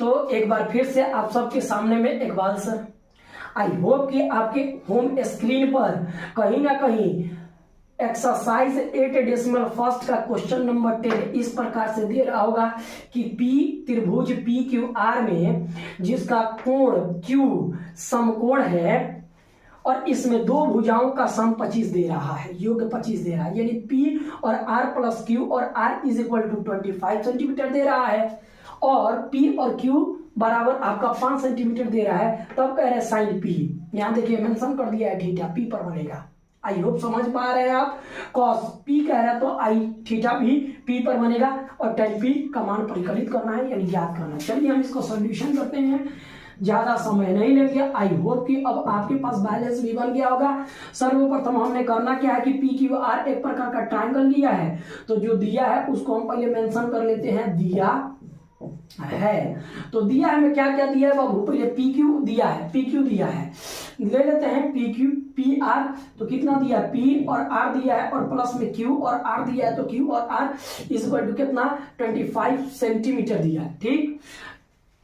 तो एक बार फिर से आप सबके सामने में इकबाल सर, आई होप कि आपके होम स्क्रीन पर कहीं ना कहीं एक्सरसाइज 8.1 का क्वेश्चन नंबर 10 इस प्रकार से दे रहा होगा कि पी त्रिभुज पी क्यू आर में जिसका कोण क्यू समकोण है और इसमें दो भुजाओं का सम 25 दे रहा है, योग 25 दे रहा है, यानी P और R प्लस Q और R is equal to 25 centimetre दे रहा है और P और Q बराबर आपका 5 सेंटीमीटर दे रहा है। तब कह रहे हैं साइन P, यहाँ देखिए मेंशन कर दिया है थीटा P पर बनेगा। आई होप समझ पा रहे हैं आप। कॉस P कह रहा है तो आई थीटा भी P पर बनेगा और tan P का मान परिकलित करना है यानी ज्ञात करना है। चलिए हम इसको सॉल्यूशन करते हैं, ज्यादा समय नहीं लेंगे। आई होप कि अब आपके पास बैलेंस भी बन गया होगा। सर्वप्रथम हमने करना क्या है कि पी क्यू आर एक प्रकार का ट्रायंगल लिया है, तो जो दिया है उसको हम पहले मेंशन कर लेते हैं, दिया है। तो दिया है में क्या क्या दिया है बाबू, पहले पी क्यू दिया है, पी क्यू दिया है, ले लेते हैं पी क्यू पी आर, तो कितना दिया है पी और आर दिया है और प्लस में क्यू और आर दिया है, तो क्यू और आर इस पर कितना 25 सेंटीमीटर दिया है, ठीक।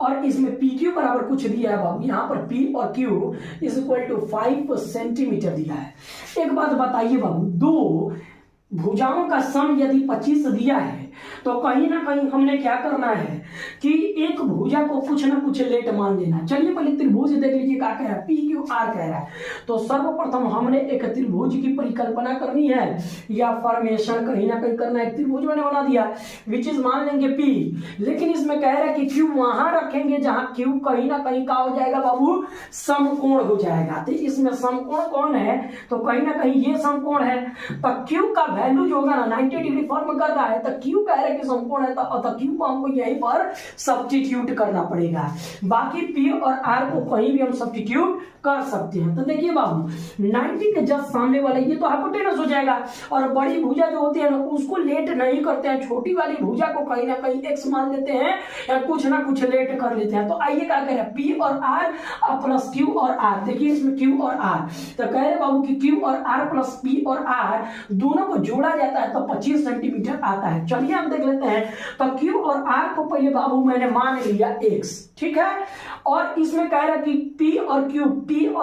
और इसमें पी क्यू बराबर कुछ दिया है बाबू, यहाँ पर पी और Q is equal to 5 centimetre दिया है। एक बात बताइए बाबू, दो भुजाओं का सम यदि 25 दिया है तो कहीं ना कहीं हमने क्या करना है कि एक भुजा को कुछ ना कुछ लेट मान लेना। चलिए पहले त्रिभुज देख लीजिए क्या कह रहा है, पी क्यू आर कह रहा है। तो सर्वप्रथम हमने एक त्रिभुज की परिकल्पना करनी है या फॉर्मेशन कहीं ना कहीं करना है। त्रिभुज मैंने बना दिया विच इज मान लेंगे पी, लेकिन इसमें कह रहा है कि क्यू वहां रखेंगे जहां क्यू कहीं ना कहीं का हो जाएगा बाबू समकोण हो जाएगा। तो इसमें समकोण कौन है, तो कहीं ना कहीं ये समकोण है। तो क्यू का वैल्यू जो होगा ना 90 डिग्री फॉर्म कर रहा है, तो क्यू कह रहा है कि समकोण है तो क्यू को हमको यहीं पर सब्स्टिट्यूट करना पड़ेगा। बाकी पी और आर को कहीं भी हम सब्स्टिट्यूट कर सकते हैं। तो देखिए बाबू 90 के जस्ट सामने वाले ये तो हाइपोटेनस हो जाएगा और बड़ी भुजा जो होती है ना उसको लेट नहीं करते हैं, छोटी वाली भुजा को कहीं ना कहीं एक्स मान लेते हैं या कुछ ना कुछ लेट कर लेते हैं। तो आइए क्या कह रहे हैं पी और आर प्लस क्यू और आर, देखिए इसमें क्यू और आर, तो कह रहे बाबू कि क्यू और आर प्लस पी और आर दोनों को जोड़ा जाता है तो 25 सेंटीमीटर आता है। चलिए हम देख लेते हैं। तो क्यू और आर को पहले बाबू मैंने मान लिया एक्स, ठीक है, और इसमें कह रहा है कि पी और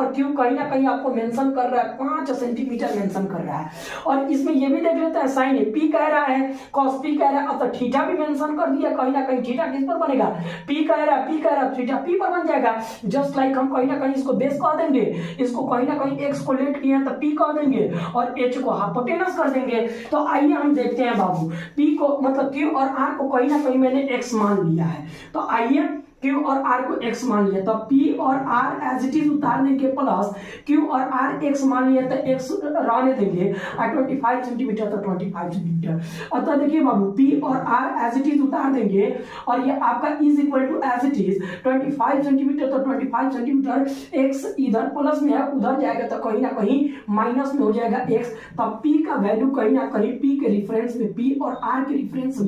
क्यू कहीं ना कहीं आपको मेंशन कर रहा है 5 सेंटीमीटर मेंशन कर रहा है। और इसमें ये भी देख लेते हैं साइन है, पी कह रहा है कॉस पी कह रहा है, तो थीटा भी मेंशन कर दिया, कहीं ना कहीं थीटा किस पर बनेगा, पी कह रहा है थीटा पी पर बन जाएगा। जस्ट लाइक हम कहीं ना कहीं इसको बेस कह देंगे, इसको कहीं ना कहीं एक्स को लेट किया तो पी कह देंगे और एच को हाइपोटेनस कर देंगे। तो आइए हम देखते हैं बाबू, पी को मतलब क्यू और आर को कहीं ना कहीं मैंने एक्स मान लिया है। तो आइए क्यू और आर को एक्स मान लिया, तो पी और आर एज इट इज उतार देंगे प्लस क्यू और आर एक्स मान लिया तो एक्स रहने देंगे और 25 सेंटीमीटर तो 25 सेंटीमीटर। अतः देखिए बाबू पी और आर एज इट इज उतार देंगे और ये आपका is equal to as it is 25 centimetre तो 25 सेंटीमीटर, एक्स इधर प्लस में है उधर जाएगा तो कहीं ना कहीं माइनस में हो जाएगा एक्स। तब पी का वैल्यू कहीं ना कहीं पी के रिफरेंस में पी और आर के रिफरेंस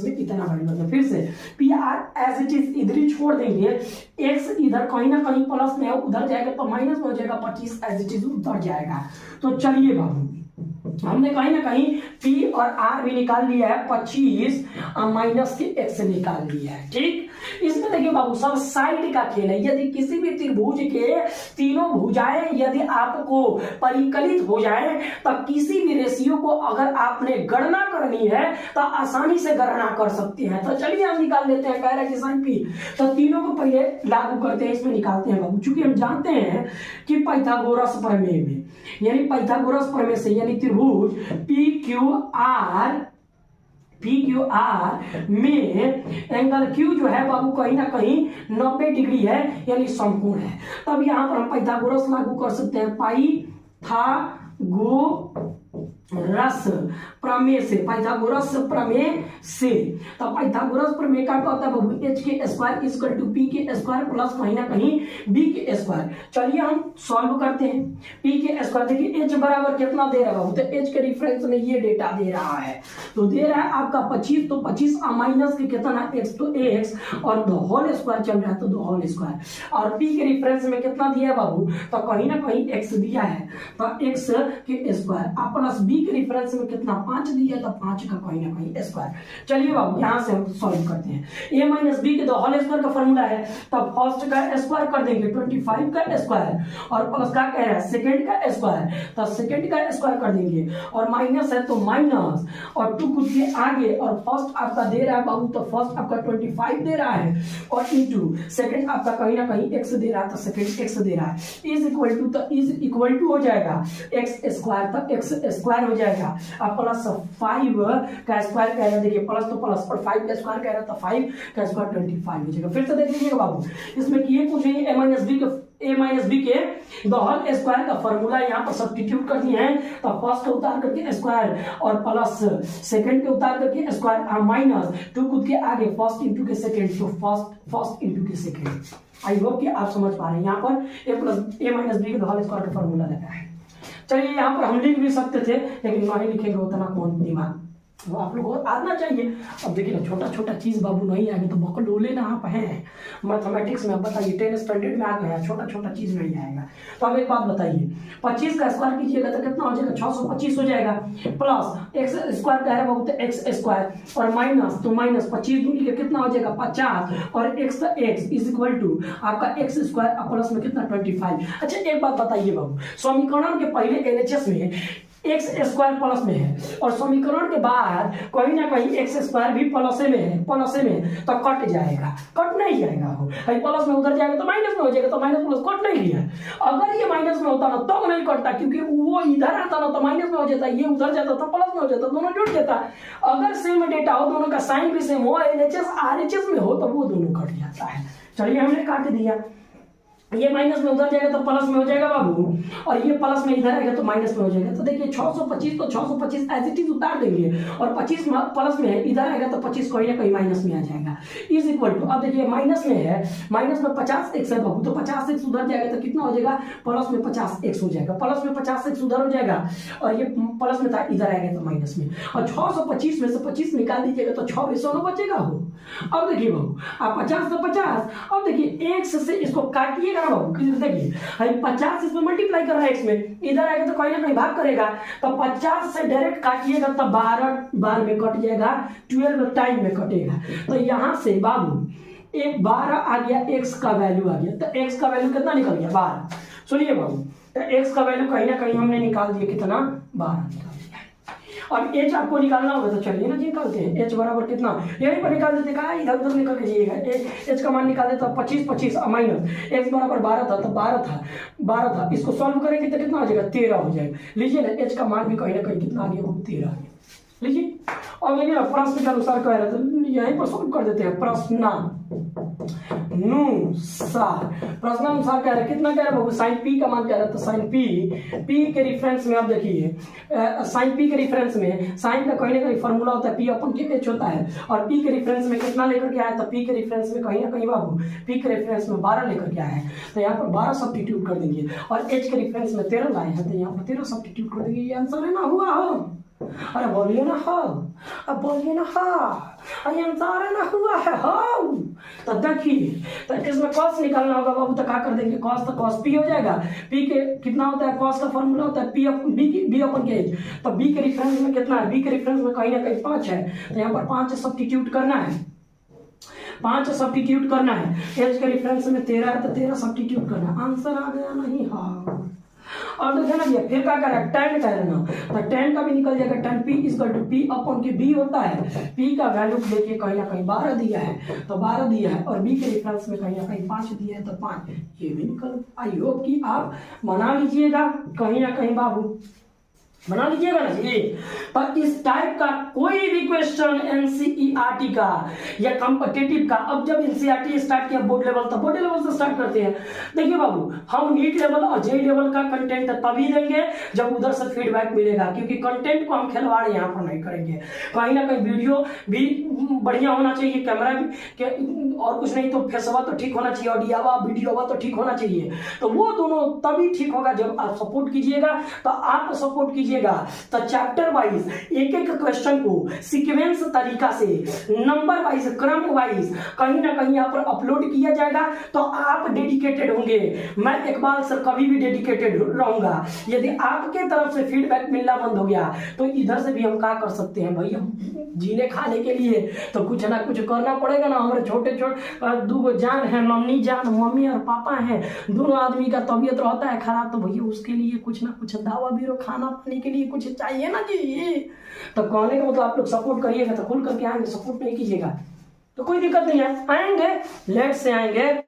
में इतना वैल्यू होता है। फिर से P R as it is इधर ही छोड़ देंगे, एक्स इधर कहीं ना कहीं प्लस में है उधर जाएगा तो माइनस में हो जाएगा 25 एज इट इज उधर जाएगा। तो चलिए बाबू हमने कहीं ना कहीं P और R भी निकाल लिया है, 25 माइनस के x निकाल लिया है, ठीक। इसमें देखिए बाबू सब साइड का खेल है। यदि किसी भी त्रिभुज के तीनों भुजाएं यदि आपको परिकलित हो जाए तो किसी भी रेशियो को अगर आपने गणना करनी है तो आसानी से गणना कर सकते हैं। तो चलिए हम निकाल लेते हैं, कह रहा है कि साइन P, तो तीनों को पहले लागू करते हैं, इसमें निकालते हैं बाबू। चूंकि हम जानते हैं कि पाइथागोरस प्रमेय में यानी पाइथागोरस प्रमेय से यानी त्रिभुज पी क्यू आर में एंगल क्यू जो है बाबू कहीं ना कहीं 90 डिग्री है यानी समकोण है। तब यहां पर हम पाइथागोरस लागू कर सकते हैं, पाइथागोरस प्रमेय से, पाइथागोरस प्रमेय से। तो पाइथागोरस प्रमेय का क्या होता है बाबू, एच के स्क्वायर इक्वल टू पी के स्क्वायर प्लस कहीं ना कहीं बी के स्क्वायर। चलिए हम सॉल्व करते हैं। पी के स्क्वायर देखिए एच बराबर कितना दे रहा है बाबू, तो एच के रिफरेंस में ये डेटा दे रहा है, तो दे रहा है आपका 25, तो 25 माइनस के कितना एक्स, तो एक्स और द होल स्क्वायर चल रहा है तो द होल स्क्वायर। और पी के रिफरेंस में कितना दिया है बाबू, तो कहीं ना कहीं एक्स दिया है तो एक्स के स्क्वायर प्लस बी बी के रेफरेंस में कितना 5 दिया तो 5 का कहीं ना कहीं स्क्वायर। चलिए बाबू यहाँ से हम सॉल्व करते हैं। ए माइनस बी के द होल स्क्वायर का फॉर्मूला है, तब फर्स्ट का स्क्वायर कर देंगे 25 का स्क्वायर, और प्लस का कह रहा है सेकंड का स्क्वायर, तो सेकंड का स्क्वायर कर देंगे, और माइनस है तो माइनस, और 2 कुछ के आगे, और फर्स्ट आपका दे रहा है बाबू तो फर्स्ट आपका 25 दे रहा है, और इंटू सेकंड आपका कहीं ना कहीं x दे रहा है तो सेकंड x दे रहा है, इज इक्वल टू, तो इज इक्वल टू हो जाएगा x स्क्वायर, तो x स्क्वायर हो जाएगा, अब प्लस 5 का स्क्वायर कह रहा है, देखिए प्लस तो प्लस, और 5 का स्क्वायर कह रहा है तो 5 का स्क्वायर 25 हो जाएगा। फिर से देख लीजिएगा बाबू, इसमें किए कुछ नहीं, ए माइनस बी के द होल स्क्वायर का फॉर्मूला यहाँ पर सब्स्टिट्यूट करनी है, तो फर्स्ट का उतार करके स्क्वायर, और प्लस सेकंड के उतार करके स्क्वायर, और माइनस 2 खुद के आगे फर्स्ट इंटू के सेकंड, तो फर्स्ट इंटू के सेकंड। आई होप कि आप समझ पा रहे हैं, यहाँ पर ए माइनस बी के द होल स्क्वायर का फॉर्मूला लगा है। चलिए यहाँ पर हम लिख भी सकते थे, लेकिन नहीं लिखेंगे उतना कौन दिमाग, वो आप लोगों को आना चाहिए। अब देखिए ना, छोटा छोटा चीज बाबू नहीं आएगा तो बकलोले ना आप हैं मैथमेटिक्स में। अब बताइए 10 स्टैंडर्ड में आ गया, छोटा छोटा चीज नहीं आएगा। तो अब एक बात बताइए, 25 का स्क्वायर कीजिएगा तो कितना हो जाएगा, 625 हो जाएगा, प्लस एक्स स्क्वायर कह रहा है बाबू तो एक्स स्क्वायर, और माइनस तो माइनस 25 दूनी के कितना हो जाएगा 50, और एक्स तो एक्स इज इक्वल टू आपका एक्स स्क्वायर, प्लस में कितना 25। अच्छा एक बात बताइए बाबू, समीकरण के पहले एलएचएस में एक्स स्क्वायर प्लस में है, और समीकरण के बाद कहीं ना कहीं एक्स स्क्वायर भी प्लसे में है, प्लसे में, तो कट जाएगा, कट नहीं जाएगा, हो प्लस में उधर जाएगा तो माइनस में हो जाएगा, तो माइनस प्लस कट नहीं लिया। अगर ये माइनस में होता ना तो नहीं कटता, क्योंकि वो इधर आता ना तो माइनस में हो जाता, ये उधर जाता तो प्लस में हो जाता, दोनों जुड़ जाता। अगर सेम डेटा हो, दोनों का साइन भी सेम हो, एलएचएस आरएचएस में हो, तो वो दोनों कट जाता है। चलिए हमने काट दिया, ये माइनस में उधर जाएगा तो प्लस में हो जाएगा बाबू, और ये प्लस में इधर आएगा तो माइनस में हो जाएगा। तो देखिए 625 तो 625 एज इट इज उतार देंगे, और 25 प्लस में है, इधर आएगा तो 25 कहीं ना कहीं माइनस में आ जाएगा, इज इक्वल टू, अब देखिए माइनस में है, माइनस में 50x है बाबू, तो 50x उधर जाएगा तो कितना हो जाएगा, प्लस में 50x हो जाएगा, प्लस में 50x उधर हो जाएगा, और ये प्लस में था इधर आएगा तो माइनस में, और 625 में से 25 निकाल दीजिएगा तो 6 में 100 बचेगा हो। अब देखिए बाबू, आप 50 तो 50, अब देखिए x से इसको काटिएगा ना बाबू, देखिए 50 इसमें मल्टीप्लाई कर रहा है, x में इधर आएगा तो कहीं ना कहीं भाग करेगा, तो 50 से डायरेक्ट काटिएगा तो 12 बार में कट जाएगा, 12 टाइम में कटेगा। तो यहाँ से बाबू एक 12 आ गया, x का वैल्यू आ गया, तो x का वैल्यू कितना निकल गया 12। सुनिए बाबू, तो x का वैल्यू कहीं ना कहीं हमने निकाल दिया, कितना 12 निकाल दिया। और h आपको निकालना होगा तो चलिए ना निकालते हैं, h बराबर कितना यहीं पर निकाल देते, कहा इधर उधर निकल के जाइएगा, h का मान निकाल देता 25 25 माइनस x बराबर 12 था, तो 12 था, इसको सॉल्व करेंगे तो कितना आ जाएगा 13 हो जाएगा। लीजिए ना, h का मान भी कहीं ना कहीं कितना आ गया, 13 आ गया। लीजिए, और देखिए प्रश्न के अनुसार कह रहे थे, यहीं पर सॉल्व कर देते हैं, प्रश्नानुसार कह रहे हैं, कितना कह रहे हैं बाबू, साइन पी का मान कह रहा है, तो साइन पी के रेफरेंस में आप देखिए, साइन पी के रेफरेंस में साइन का कहीं ना कहीं फॉर्मूला होता है, पी अपन के एच होता है, और पी के रेफरेंस में कितना लेकर के आया, तो पी के रेफरेंस में कहीं ना कहीं बाबू पी के रेफरेंस में 12 लेकर के आया है, तो यहाँ पर 12 सब्स्टिट्यूट कर देंगे, और एच के रेफरेंस में 13 लाए हैं, तो यहाँ पर 13 सब्स्टिट्यूट कर देंगे। ये आंसर है ना, हुआ हो, अरे बोलिए ना हो, अब बोलिए ना हो, अरे आंसर है ना, हुआ है हो। तो देखिए, तो इसमें कॉस निकालना होगा बाबू, तो क्या कर देंगे, कॉस तो कॉस पी हो जाएगा, पी के कितना होता है, कॉस का फॉर्मूला होता है बी अपन के एच, तो बी के रेफरेंस में कितना है, बी के रेफरेंस में कहीं ना कहीं 5 है, तो यहाँ पर 5 सब्स्टिट्यूट करना है, 5 सब्स्टिट्यूट करना है, एच के रेफरेंस में 13 है, तो 13 सब्स्टिट्यूट करना, आंसर आ गया नहीं। हाँ, और देखिए ना भैया, फिर क्या कर रहा है, tan का है ना, तो tan का भी निकल जाएगा, tan p equal to p अपन के b होता है, p का वैल्यू देखिए कहीं ना कहीं 12 दिया है, तो 12 दिया है, और b के रेफरेंस में कहीं ना कहीं 5 दिया है, तो 5 ये भी निकल। आई होप कि आप बना लीजिएगा कहीं ना कहीं बाबू, बना लीजिएगा ना जी। पर इस टाइप का कोई भी क्वेश्चन एनसीईआरटी का या कॉम्पिटिटिव का, अब जब एनसीईआरटी स्टार्ट किया बोर्ड लेवल, तो बोर्ड लेवल से स्टार्ट करते हैं। देखिए बाबू, हम नीट लेवल और जेई लेवल का कंटेंट तभी देंगे जब उधर से फीडबैक मिलेगा, क्योंकि कंटेंट को हम खिलवाड़ यहाँ पर नहीं करेंगे। कहीं ना कहीं वीडियो भी बढ़िया होना चाहिए, कैमरा भी, और कुछ नहीं तो फेसवा तो ठीक होना चाहिए, ऑडियोवा वीडियोवा तो ठीक होना चाहिए, तो वो दोनों तभी ठीक होगा जब आप सपोर्ट कीजिएगा। तो आप सपोर्ट कीजिए कीजिएगा तो चैप्टर वाइज एक एक क्वेश्चन को सीक्वेंस तरीका से नंबर वाइज क्रम वाइज कहीं ना कहीं यहाँ पर अपलोड किया जाएगा। तो आप डेडिकेटेड होंगे, मैं इकबाल सर कभी भी डेडिकेटेड रहूंगा। यदि आपके तरफ से फीडबैक मिलना बंद हो गया तो इधर से भी हम क्या कर सकते हैं भाई, हम जीने खाने के लिए तो कुछ ना कुछ करना पड़ेगा ना। हमारे छोटे छोटे दो जान है, मम्मी जान, मम्मी और पापा हैं, दोनों आदमी का तबीयत रहता है खराब, तो भैया उसके लिए कुछ ना कुछ दवा बीरो खाना पानी के लिए कुछ चाहिए ना जी। तो कहने का मतलब आप लोग सपोर्ट करिएगा तो खुल करके आएंगे, सपोर्ट नहीं कीजिएगा तो कोई दिक्कत नहीं है, आएंगे लेट से आएंगे।